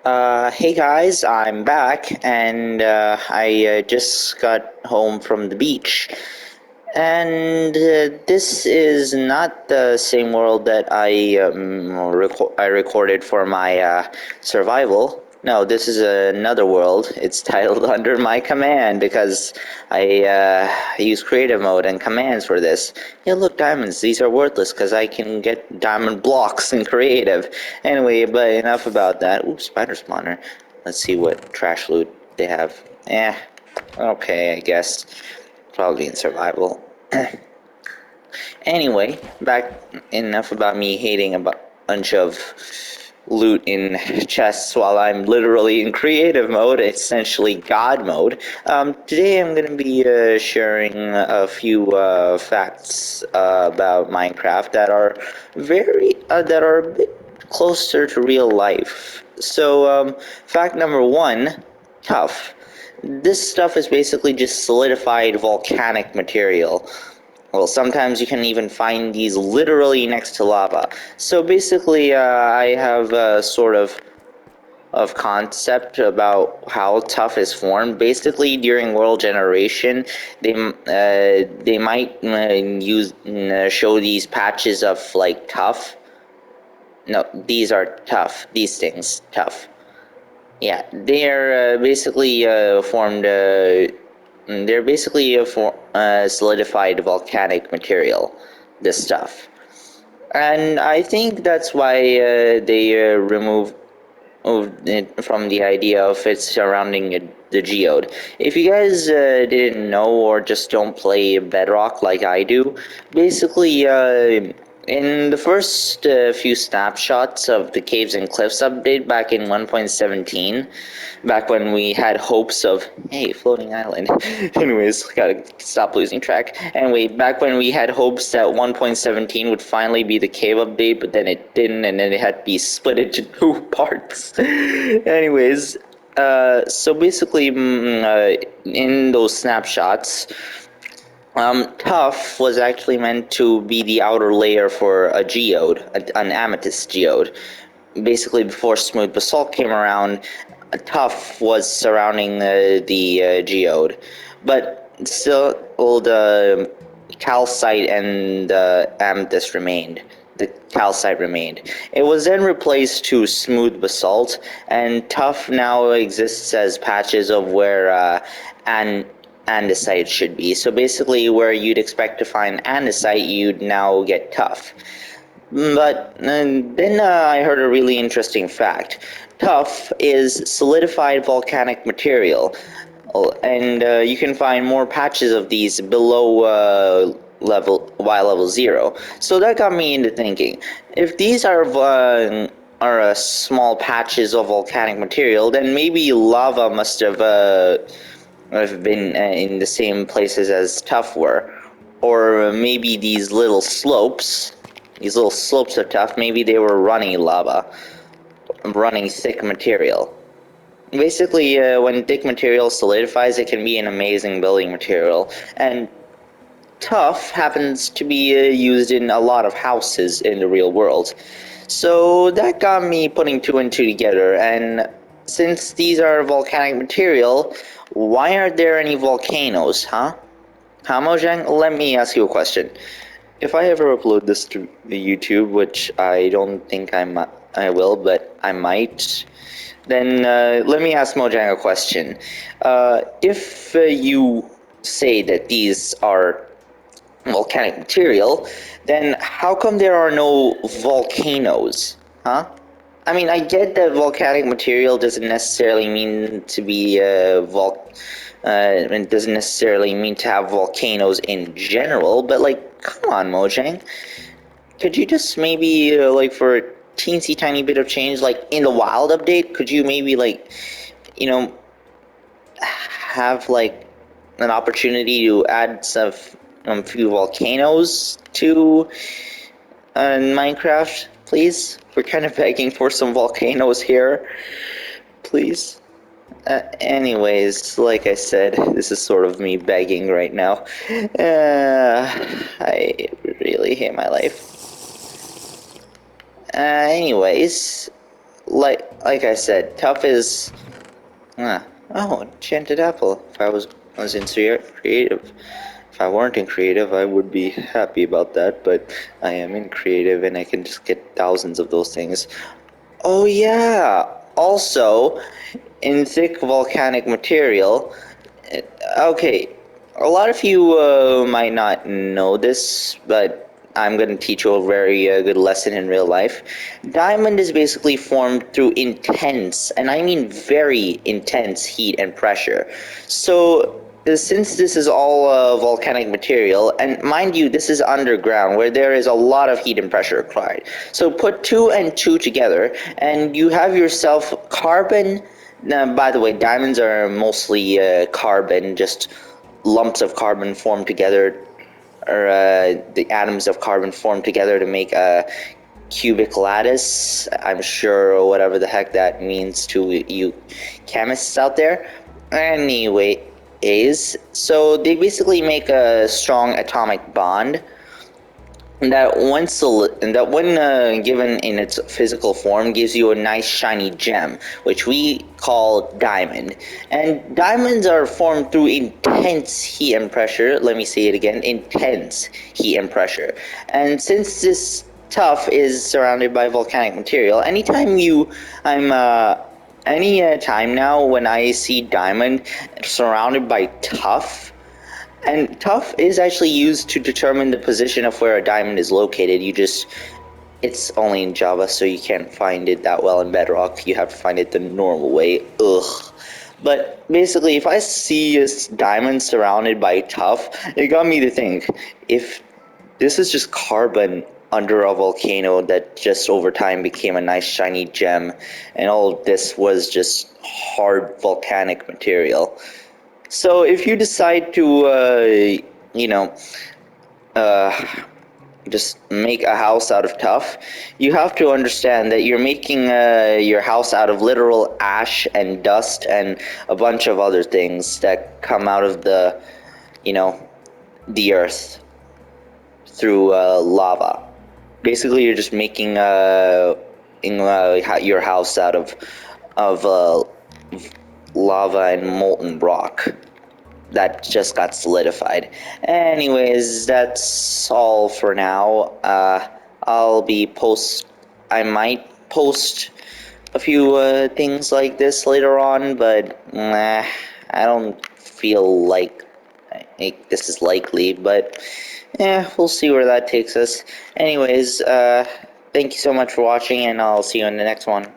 Hey guys, I'm back, and I just got home from the beach. And this is not the same world that I recorded for my survival. No, this is another world. It's titled Under My Command because I use creative mode and commands for this. Yeah, look, diamonds. These are worthless because I can get diamond blocks in creative. Anyway, but enough about that. Ooh, spider spawner. Let's see what trash loot they have. Okay, I guess. Probably in survival. Anyway, back enough about me hating a bunch of loot in chests while I'm literally in creative mode, essentially God mode. Today I'm going to be sharing a few facts about Minecraft that are that are a bit closer to real life. So, fact number one, tough. This stuff is basically just solidified volcanic material. Well, sometimes you can even find these literally next to lava. So basically, I have a sort of concept about how tough is formed. Basically, during world generation, they might use show these patches of like tough. No, these are tough. These things tough. Yeah, they're basically formed. They're basically a solidified volcanic material. This stuff, and I think that's why they removed it from the idea of it surrounding the geode. If you guys didn't know or just don't play Bedrock like I do, basically in the first few snapshots of the Caves and Cliffs update back in 1.17, back when we had hopes of, hey, floating island. Anyways, gotta stop losing track. Anyway, back when we had hopes that 1.17 would finally be the cave update, but then it didn't, and then it had to be split into two parts. Anyways, so basically, in those snapshots, Tough was actually meant to be the outer layer for a geode, an amethyst geode. Basically, before smooth basalt came around, Tough was surrounding the geode, but still, all the calcite and the amethyst remained. The calcite remained. It was then replaced to smooth basalt, and Tough now exists as patches of where an andesite should be. So basically, where you'd expect to find andesite, you'd now get Tough. But then I heard a really interesting fact. Tuff is solidified volcanic material, and you can find more patches of these below level 0. So that got me into thinking: if these are small patches of volcanic material, then maybe lava must have been in the same places as Tuff were, or maybe these little slopes are tough. Maybe they were running lava, running thick material. Basically, when thick material solidifies, it can be an amazing building material. And tough happens to be used in a lot of houses in the real world. So that got me putting two and two together. And since these are volcanic material, why aren't there any volcanoes, huh? Hamojang, let me ask you a question. If I ever upload this to the YouTube, which I don't think I will, but I might, then let me ask Mojang a question. If you say that these are volcanic material, then how come there are no volcanoes? Huh? I mean, I get that volcanic material doesn't necessarily mean to be it doesn't necessarily mean to have volcanoes in general, but like, come on, Mojang. Could you just maybe, like, for a teensy tiny bit of change, like in the wild update, could you maybe, like, you know, have like an opportunity to add some few volcanoes to Minecraft, please? We're kind of begging for some volcanoes here, please. Anyways, like I said, this is sort of me begging right now. I really hate my life. Anyways, like I said, tough is. Oh, enchanted apple. If I was in creative, if I weren't in creative, I would be happy about that. But I am in creative, and I can just get thousands of those things. Oh yeah. Also, in thick volcanic material. Okay, a lot of you might not know this, but I'm going to teach you a very good lesson in real life. Diamond is basically formed through intense, and I mean very intense heat and pressure. So, since this is all volcanic material, and mind you, this is underground where there is a lot of heat and pressure required. So, put two and two together, and you have yourself carbon. Now, by the way, diamonds are mostly carbon, just lumps of carbon formed together, or the atoms of carbon formed together to make a cubic lattice. I'm sure, or whatever the heck that means to you chemists out there. Anyway, so they basically make a strong atomic bond that when given in its physical form gives you a nice shiny gem, which we call diamond. And diamonds are formed through intense heat and pressure. Let me say it again: intense heat and pressure. And since this tuff is surrounded by volcanic material, any time now when I see diamond surrounded by tuff, and tuff is actually used to determine the position of where a diamond is located. It's only in Java, so you can't find it that well in Bedrock. You have to find it the normal way. Ugh. But basically, if I see a diamond surrounded by tuff, it got me to think, if this is just carbon under a volcano that just over time became a nice shiny gem, and all of this was just hard volcanic material. So if you decide to, you know, uh, just make a house out of tuff, you have to understand that you're making your house out of literal ash and dust and a bunch of other things that come out of you know, the earth through lava. Basically, you're just making your house out of lava and molten rock that just got solidified. Anyways, that's all for now. I'll be I might post a few things like this later on, but I don't feel like this is likely, but yeah, we'll see where that takes us. Anyways, thank you so much for watching, and I'll see you in the next one.